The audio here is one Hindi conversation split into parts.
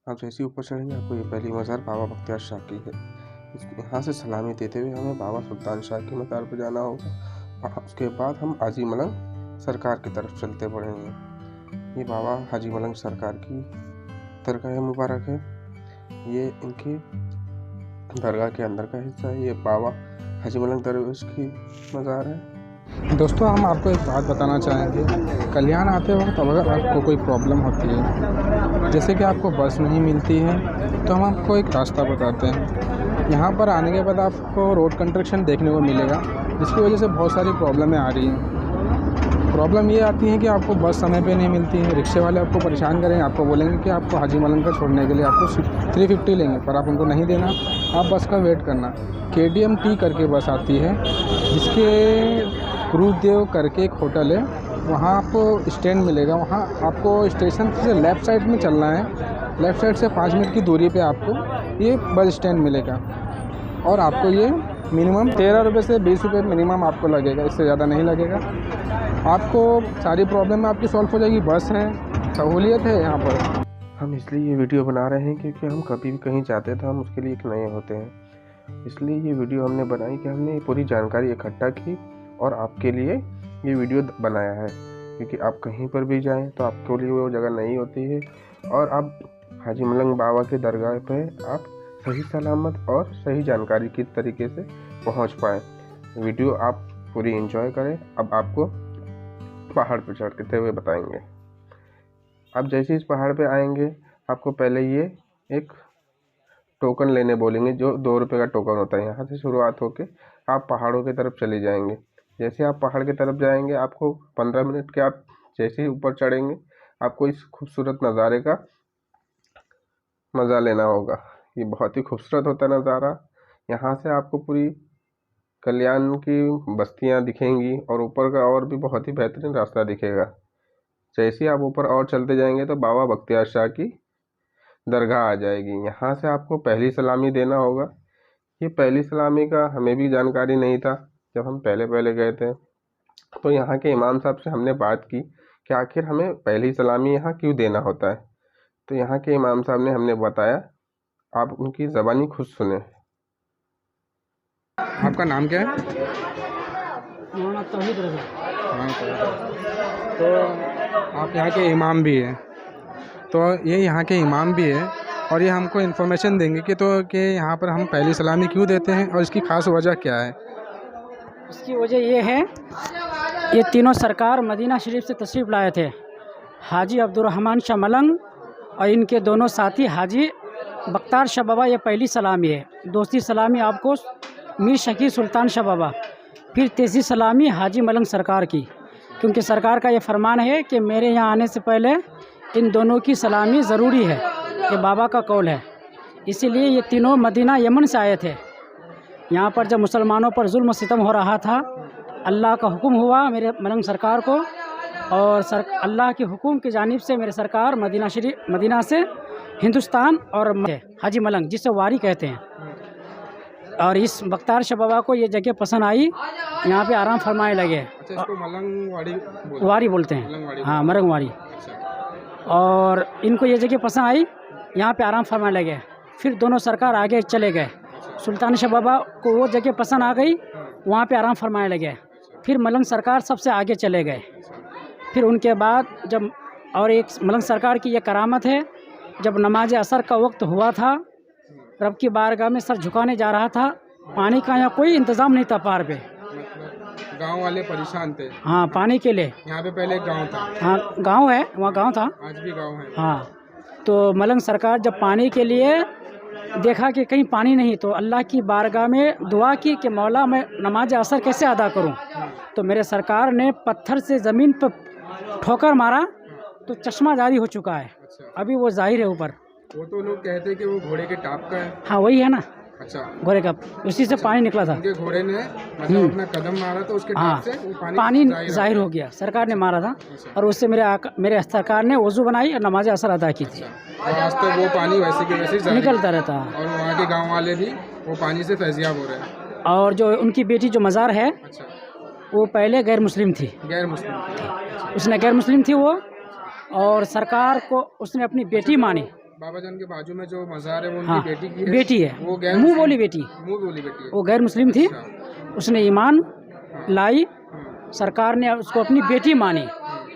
आप जैसे ऊपर चढ़ेंगे आपको ये पहली मज़ार बाबा बख्तियार शाह की है। यहाँ से सलामी देते हुए हमें बाबा सुल्तान शाह की मज़ार पर जाना होगा और उसके बाद हम हाजी मलंग सरकार की तरफ चलते पड़ेंगे। ये बाबा हाजी मलंग सरकार की दरगाह मुबारक है। ये इनके दरगाह के अंदर का हिस्सा है। ये बाबा हाजी मलंग दरवेश की मज़ार है। दोस्तों, हम आपको एक बात बताना चाहेंगे। कल्याण आते वक्त अगर आपको कोई प्रॉब्लम होती है, जैसे कि आपको बस नहीं मिलती है, तो हम आपको एक रास्ता बताते हैं। यहाँ पर आने के बाद आपको रोड कंस्ट्रक्शन देखने को मिलेगा, जिसकी वजह से बहुत सारी प्रॉब्लमें आ रही हैं। प्रॉब्लम ये आती है कि आपको बस समय पे नहीं मिलती है। रिक्शे वाले आपको परेशान करेंगे, आपको बोलेंगे कि आपको हाजी मलंग का छोड़ने के लिए आपको 350 लेंगे, पर आप उनको नहीं देना, आप बस का वेट करना। KDM-T करके बस आती है, जिसके गुरुदेव करके एक होटल है, वहाँ आपको स्टैंड मिलेगा। वहाँ आपको स्टेशन से लेफ़्ट साइड में चलना है। लेफ़्ट साइड से 5 मिनट की दूरी पे आपको ये बस स्टैंड मिलेगा और आपको ये मिनिमम 13 रुपये से 20 रुपये मिनिमम आपको लगेगा, इससे ज़्यादा नहीं लगेगा। आपको सारी प्रॉब्लम आपकी सॉल्व हो जाएगी। बस है, सहूलियत है यहाँ पर। हम इसलिए ये वीडियो बना रहे हैं क्योंकि हम कभी भी कहीं जाते हैं तो हम उसके लिए एक नए होते हैं। इसलिए ये वीडियो हमने बनाई कि हमने पूरी जानकारी इकट्ठा की और आपके लिए ये वीडियो बनाया है, क्योंकि आप कहीं पर भी जाएं तो आपके लिए वो जगह नहीं होती है और आप हाजी मलंग बाबा के दरगाह पे आप सही सलामत और सही जानकारी की तरीके से पहुंच पाएँ। वीडियो आप पूरी एंजॉय करें। अब आपको पहाड़ पर चढ़ते हुए बताएंगे। आप जैसे इस पहाड़ पे आएंगे आपको पहले ये एक टोकन लेने बोलेंगे, जो 2 रुपये का टोकन होता है। यहाँ से शुरुआत होके आप पहाड़ों की तरफ चले जाएंगे। जैसे आप पहाड़ की तरफ जाएंगे आपको 15 मिनट के आप जैसे ही ऊपर चढ़ेंगे आपको इस खूबसूरत नज़ारे का मज़ा लेना होगा। ये बहुत ही खूबसूरत होता है नज़ारा। यहाँ से आपको पूरी कल्याण की बस्तियाँ दिखेंगी और ऊपर का और भी बहुत ही बेहतरीन रास्ता दिखेगा। जैसे ही आप ऊपर और चलते जाएंगे तो बाबा बख्तियार शाह की दरगाह आ जाएगी। यहाँ से आपको पहली सलामी देना होगा। ये पहली सलामी का हमें भी जानकारी नहीं था जब हम पहले गए थे, तो यहाँ के इमाम साहब से हमने बात की कि आखिर हमें पहली सलामी यहाँ क्यों देना होता है। तो यहाँ के इमाम साहब ने हमने बताया, आप उनकी ज़बानी खुद सुने। आपका नाम क्या है? तौहीद रज़ा। तो आप यहाँ के इमाम भी हैं, तो ये यहाँ के इमाम भी है और ये हमको इन्फॉर्मेशन देंगे कि यहाँ पर हम पहली सलामी क्यों देते हैं और इसकी ख़ास वजह क्या है। इसकी वजह ये है, ये तीनों सरकार मदीना शरीफ से तशरीफ़ लाए थे। हाजी अब्दुर्रहमान शाह मलंग और इनके दोनों साथी हाजी बख्तियार शाह बाबा। ये पहली सलामी है। दूसरी सलामी आपको मीर शकीर सुल्तान शाह बाबा। फिर तीसरी सलामी हाजी मलंग सरकार की, क्योंकि सरकार का ये फरमान है कि मेरे यहाँ आने से पहले इन दोनों की सलामी ज़रूरी है। ये बाबा का कौल है। इसीलिए ये तीनों मदीना यमन से आए थे। यहाँ पर जब मुसलमानों पर जुल्म सितम हो रहा था, अल्लाह का हुक्म हुआ मेरे मलंग सरकार को, और अल्लाह के हुक्म की जानिब से मेरे सरकार मदीना से हिंदुस्तान और हाजी मलंग, जिसे वारी कहते हैं, और इस बख्तियार शाह बाबा को ये जगह पसंद आई, यहाँ पे आराम फरमाने लगे। अच्छा, इसको मलंग वारी बोलते हैं। हाँ, मलंग वारी। और इनको ये जगह पसंद आई, यहाँ पे आराम फरमाने लगे। फिर दोनों सरकार आगे चले गए। सुल्तान शाह बाबा को वो जगह पसंद आ गई, वहाँ पे आराम फरमाने लगे। फिर मलंग सरकार सबसे आगे चले गए। फिर उनके बाद जब और एक मलंग सरकार की ये करामत है, जब नमाज असर का वक्त हुआ था, रब की बारगाह में सर झुकाने जा रहा था, पानी का यहाँ कोई इंतज़ाम नहीं था पार पे। गांव वाले परेशान थे। हाँ, पानी के लिए। यहाँ पे पहले एक गांव था। हाँ, गांव है, वहाँ गांव था, आज भी गांव है। हाँ, तो मलंग सरकार जब पानी के लिए देखा कि कहीं पानी नहीं, तो अल्लाह की बारगाह में दुआ की कि मौला मैं नमाज असर कैसे अदा करूं। तो मेरे सरकार ने पत्थर से ज़मीन पर ठोकर मारा तो चश्मा जारी हो चुका है। अभी वो जाहिर है ऊपर। वो तो लोग कहते हैं कि वो घोड़े के टाप का है। हाँ, वही है ना। अच्छा, घोड़े का, उसी से पानी निकला था। उनके घोड़े ने मतलब अपना कदम मारा तो उसके टाप से वो पानी जाहिर हो गया। सरकार ने मारा था और उससे मेरे सरकार ने वज़ू बनाई और नमाज असर अदा की थी। और आज तो वो पानी वैसे के वैसे निकलता रहता है। और वहाँ के गाँव वाले भी वो पानी से फैजियाब हो रहे हैं। और जो उनकी बेटी जो मज़ार है, वो पहले गैर मुस्लिम थी। गैर मुस्लिम थी। उसने गैर मुस्लिम थी वो, और सरकार को उसने अपनी बेटी मानी। बाबा जान के बाजू में जो मज़ार है वो उनकी हाँ बेटी की है? बेटी है, वो गैर मुँह बोली बेटी। मुँह बोली बेटी है। वो गैर मुस्लिम थी, अच्छा। उसने ईमान हाँ। लाई, हम्म। सरकार ने उसको अपनी बेटी मानी।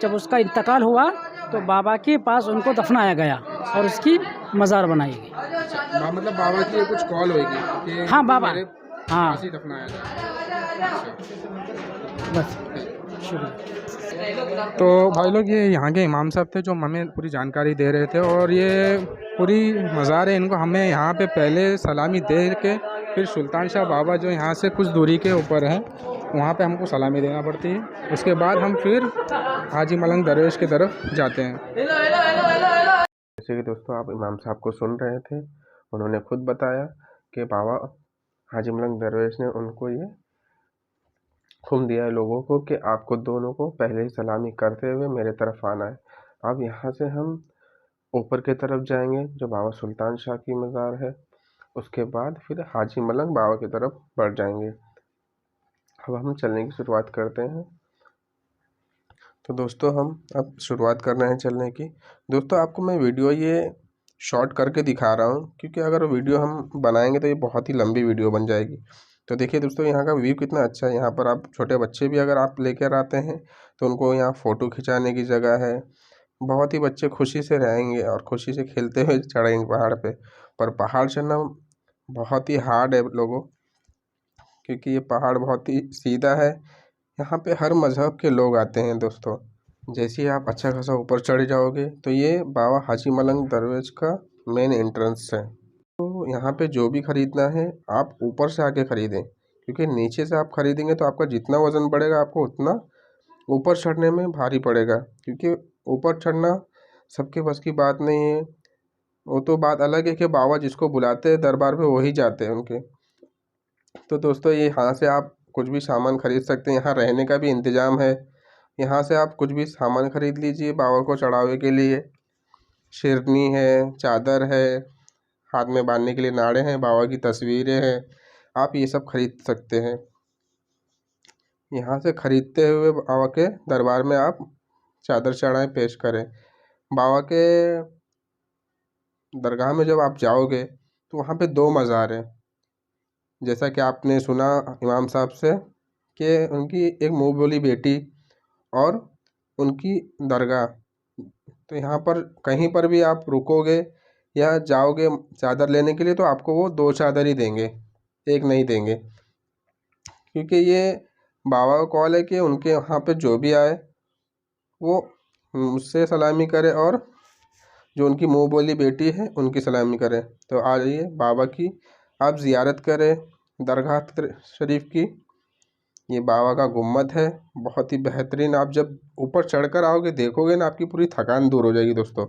जब उसका इंतकाल हुआ तो बाबा के पास उनको दफनाया गया और उसकी मज़ार बनाई गई। अच्छा, मतलब बाबा की ये कुछ कॉल होगी कि हाँ इनको बाबा, मेरे हाँ पास ही दफनाया जाए। अच्छा। बस ठीक। शुक्रिया। तो भाई लोग, ये यहाँ के इमाम साहब थे जो हमें पूरी जानकारी दे रहे थे, और ये पूरी मज़ार है, इनको हमें यहाँ पे पहले सलामी दे के फिर सुल्तान शाह बाबा जो यहाँ से कुछ दूरी के ऊपर है वहाँ पे हमको सलामी देना पड़ती है। उसके बाद हम फिर हाजी मलंग दरवेश की तरफ जाते हैं। जैसे कि दोस्तों आप इमाम साहब को सुन रहे थे, उन्होंने खुद बताया कि बाबा हाजी मलंग दरवेश ने उनको ये हुक्म दिया है लोगों को कि आपको दोनों को पहले ही सलामी करते हुए मेरे तरफ आना है। अब यहाँ से हम ऊपर की तरफ जाएंगे जो बाबा सुल्तान शाह की मज़ार है, उसके बाद फिर हाजी मलंग बाबा की तरफ बढ़ जाएंगे। अब हम चलने की शुरुआत करते हैं। तो दोस्तों हम अब शुरुआत कर रहे हैं चलने की। दोस्तों आपको मैं वीडियो ये शॉर्ट करके दिखा रहा हूँ क्योंकि अगर वीडियो हम बनाएंगे तो ये बहुत ही लंबी वीडियो बन जाएगी। तो देखिए दोस्तों यहाँ का व्यू कितना अच्छा है। यहाँ पर आप छोटे बच्चे भी अगर आप लेकर आते हैं तो उनको यहाँ फ़ोटो खिंचाने की जगह है। बहुत ही बच्चे खुशी से रहेंगे और खुशी से खेलते हुए चढ़ेंगे पहाड़ पे। पर पहाड़ चढ़ना बहुत ही हार्ड है लोगों, क्योंकि ये पहाड़ बहुत ही सीधा है। यहाँ पे हर मज़हब के लोग आते हैं दोस्तों। जैसे ही आप अच्छा खासा ऊपर चढ़ जाओगे तो ये बाबा हाजी मलंग दरवेश का मेन एंट्रेंस है। तो यहाँ पे जो भी ख़रीदना है आप ऊपर से आके ख़रीदें, क्योंकि नीचे से आप ख़रीदेंगे तो आपका जितना वज़न बढ़ेगा आपको उतना ऊपर चढ़ने में भारी पड़ेगा, क्योंकि ऊपर चढ़ना सबके बस की बात नहीं है। वो तो बात अलग है कि बाबा जिसको बुलाते हैं दरबार में वही जाते हैं उनके। तो दोस्तों ये यहाँ से आप कुछ भी सामान ख़रीद सकते हैं, यहाँ रहने का भी इंतज़ाम है। यहाँ से आप कुछ भी सामान ख़रीद लीजिए बाबा को चढ़ावे के लिए। शेरनी है, चादर है, हाथ में बांधने के लिए नाड़े हैं, बाबा की तस्वीरें हैं, आप ये सब खरीद सकते हैं। यहाँ से ख़रीदते हुए बाबा के दरबार में आप चादर चढ़ाएँ, पेश करें। बाबा के दरगाह में जब आप जाओगे तो वहाँ पे 2 मज़ार हैं। जैसा कि आपने सुना इमाम साहब से कि उनकी एक मुँह बोली बेटी और उनकी दरगाह। तो यहाँ पर कहीं पर भी आप रुकोगे या जाओगे चादर लेने के लिए तो आपको वो 2 चादर ही देंगे, 1 नहीं देंगे, क्योंकि ये बाबा का कॉल है कि उनके यहाँ पे जो भी आए वो मुझसे सलामी करे और जो उनकी मुँह बोली बेटी है उनकी सलामी करे। तो आइए बाबा की आप ज़ियारत करें दरगाह शरीफ की। ये बाबा का गुम्बद है, बहुत ही बेहतरीन। आप जब ऊपर चढ़कर आओगे देखोगे ना आपकी पूरी थकान दूर हो जाएगी दोस्तों।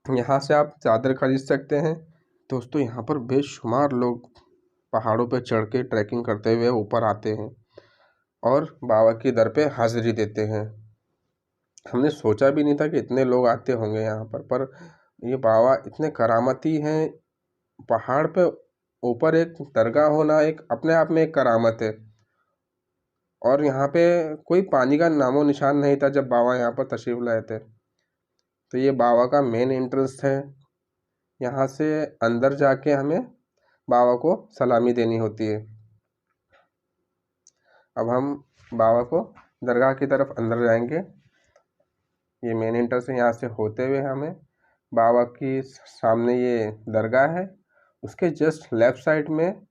यहाँ से आप चादर खरीद सकते हैं। दोस्तों यहाँ पर बेशुमार लोग पहाड़ों पर चढ़ के ट्रैकिंग करते हुए ऊपर आते हैं और बाबा के दर पे हाज़िरी देते हैं। हमने सोचा भी नहीं था कि इतने लोग आते होंगे यहाँ पर ये बाबा इतने करामती हैं। पहाड़ पे ऊपर एक दरगाह होना एक अपने आप में एक करामत है। और यहाँ पे कोई पानी का नामो निशान नहीं था जब बाबा यहाँ पर तशरीफ़ लाए थे। तो ये बाबा का मेन एंट्रेंस है। यहाँ से अंदर जाके हमें बाबा को सलामी देनी होती है। अब हम बाबा को दरगाह की तरफ अंदर जाएंगे। ये मेन एंट्रेंस है। यहाँ से होते हुए हमें बाबा की सामने ये दरगाह है, उसके जस्ट लेफ़्ट साइड में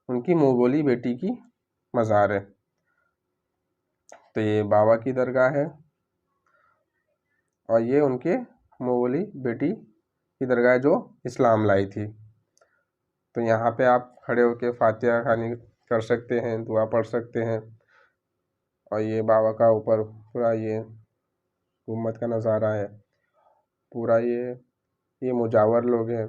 उनकी मुँह बोली बेटी की मज़ार है। तो ये बाबा की दरगाह है और ये उनके मुँह बोली बेटी की दरगाह जो इस्लाम लाई थी। तो यहाँ पे आप खड़े होकर फातिहा खानी कर सकते हैं, दुआ पढ़ सकते हैं। और ये बाबा का ऊपर पूरा ये गुम्बद का नज़ारा है पूरा। ये मुजावर लोग हैं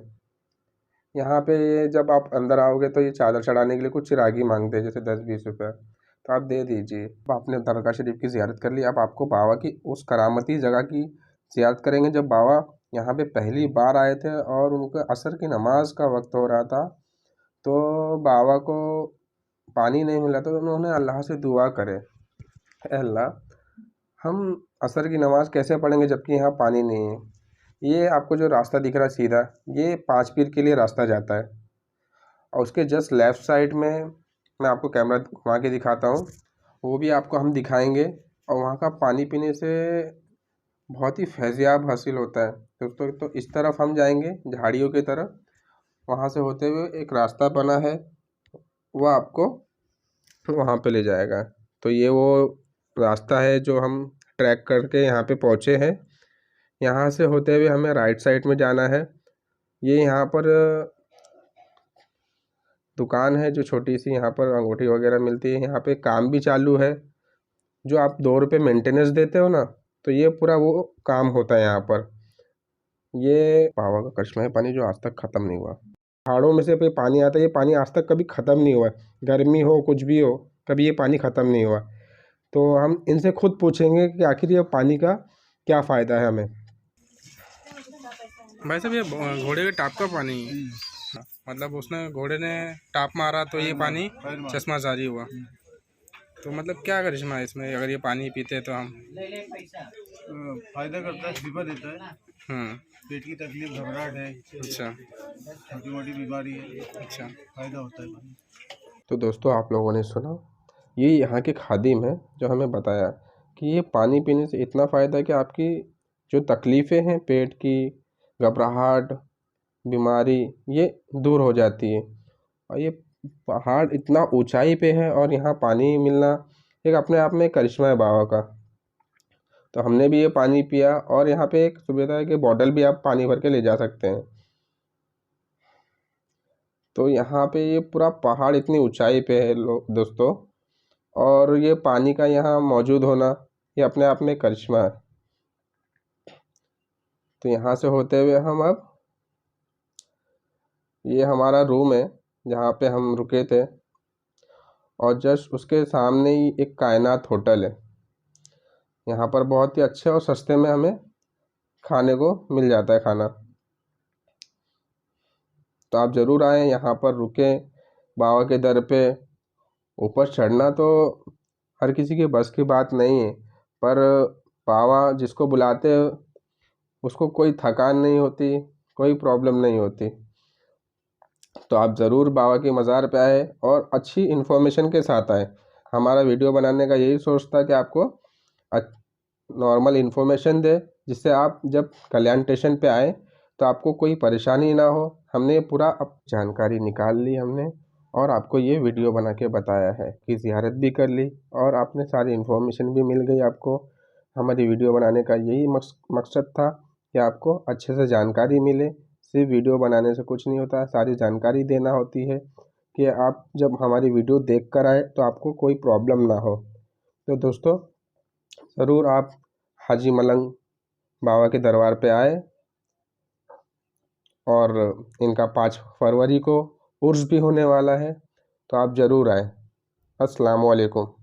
यहाँ पे। ये जब आप अंदर आओगे तो ये चादर चढ़ाने के लिए कुछ चिरागी मांगते हैं, जैसे 10-20 रुपये, तो आप दे दीजिए। अब आपने दरगाह शरीफ की ज़ियारत कर ली। अब आपको बाबा की उस करामती जगह की ज़ियारत करेंगे जब बाबा यहाँ पे पहली बार आए थे और उनके असर की नमाज का वक्त हो रहा था। तो बाबा को पानी नहीं मिला तो उन्होंने अल्लाह से दुआ करे, अल्लाह हम असर की नमाज़ कैसे पढ़ेंगे जबकि यहाँ पानी नहीं है। ये आपको जो रास्ता दिख रहा है सीधा, ये 5 पीर के लिए रास्ता जाता है। और उसके जस्ट लेफ़्ट साइड में मैं आपको कैमरा घुमा के दिखाता हूँ, वो भी आपको हम दिखाएंगे। और वहाँ का पानी पीने से बहुत ही फैज़याब हासिल होता है दोस्तों। तो इस तरफ हम जाएंगे झाड़ियों की तरफ, वहाँ से होते हुए एक रास्ता बना है, वो आपको वहाँ पे ले जाएगा। तो ये वो रास्ता है जो हम ट्रैक करके यहाँ पे पहुँचे हैं। यहाँ से होते हुए हमें राइट साइड में जाना है। ये यहाँ पर दुकान है जो छोटी सी, यहाँ पर अंगूठी वगैरह मिलती है। यहाँ पे काम भी चालू है। जो आप 2 रुपये मेंटेनेंस देते हो ना, तो ये पूरा वो काम होता है यहाँ पर। ये पावा का करिश्मा है पानी जो आज तक ख़त्म नहीं हुआ। पहाड़ों में से कोई पानी आता है, ये पानी आज तक कभी ख़त्म नहीं हुआ। गर्मी हो कुछ भी हो, कभी ये पानी ख़त्म नहीं हुआ। तो हम इनसे खुद पूछेंगे कि आखिर ये पानी का क्या फ़ायदा है हमें। भाई साहब, ये घोड़े के टाप का पानी है, मतलब उसने घोड़े ने टाप मारा तो ये पानी चश्मा जारी हुआ। तो मतलब क्या करिश्मा है इसमें, अगर ये पानी पीते हैं तो हम? फायदा करता है, शिफा देता है। पेट की तकलीफ, घबराहट है, अच्छा छोटी मोटी बीमारी है, अच्छा। फायदा होता है पानी। तो दोस्तों आप लोगों ने सुना, ये यहाँ के खादिम हैं जो हमें बताया कि ये पानी पीने से इतना फ़ायदा है कि आपकी जो तकलीफ़ें हैं पेट की, घबराहट, बीमारी, ये दूर हो जाती है। और ये पहाड़ इतना ऊंचाई पे है और यहाँ पानी मिलना एक अपने आप में एक करिश्मा है बाबा का। तो हमने भी ये पानी पिया और यहाँ पे एक सुविधा है कि बॉटल भी आप पानी भर के ले जा सकते हैं। तो यहाँ पे ये पूरा पहाड़ इतनी ऊंचाई पे है दोस्तों, और ये पानी का यहाँ मौजूद होना ये अपने आप में करिश्मा है। तो यहाँ से होते हुए हम अब, ये हमारा रूम है जहाँ पे हम रुके थे, और जस्ट उसके सामने ही एक कायनात होटल है। यहाँ पर बहुत ही अच्छे और सस्ते में हमें खाने को मिल जाता है खाना। तो आप ज़रूर आएँ, यहाँ पर रुकें बाबा के दर पे। ऊपर चढ़ना तो हर किसी के बस की बात नहीं है, पर बाबा जिसको बुलाते हैं उसको कोई थकान नहीं होती, कोई प्रॉब्लम नहीं होती। तो आप ज़रूर बाबा की मज़ार पे आए और अच्छी इन्फॉर्मेशन के साथ आए। हमारा वीडियो बनाने का यही सोच था कि आपको नॉर्मल इन्फॉर्मेशन दे, जिससे आप जब कल्याण स्टेशन पे आए तो आपको कोई परेशानी ना हो। हमने पूरा अब जानकारी निकाल ली हमने, और आपको ये वीडियो बना के बताया है कि ज़ियारत भी कर ली और आपने सारी इन्फॉर्मेशन भी मिल गई आपको। हमारी वीडियो बनाने का यही मकसद था कि आपको अच्छे से जानकारी मिले। सिर्फ वीडियो बनाने से कुछ नहीं होता, सारी जानकारी देना होती है कि आप जब हमारी वीडियो देख कर आए तो आपको कोई प्रॉब्लम ना हो। तो दोस्तों ज़रूर आप हाजी मलंग बाबा के दरबार पे आए, और इनका 5 फरवरी को उर्स भी होने वाला है, तो आप ज़रूर आएँ। अस्सलामु अलैकुम।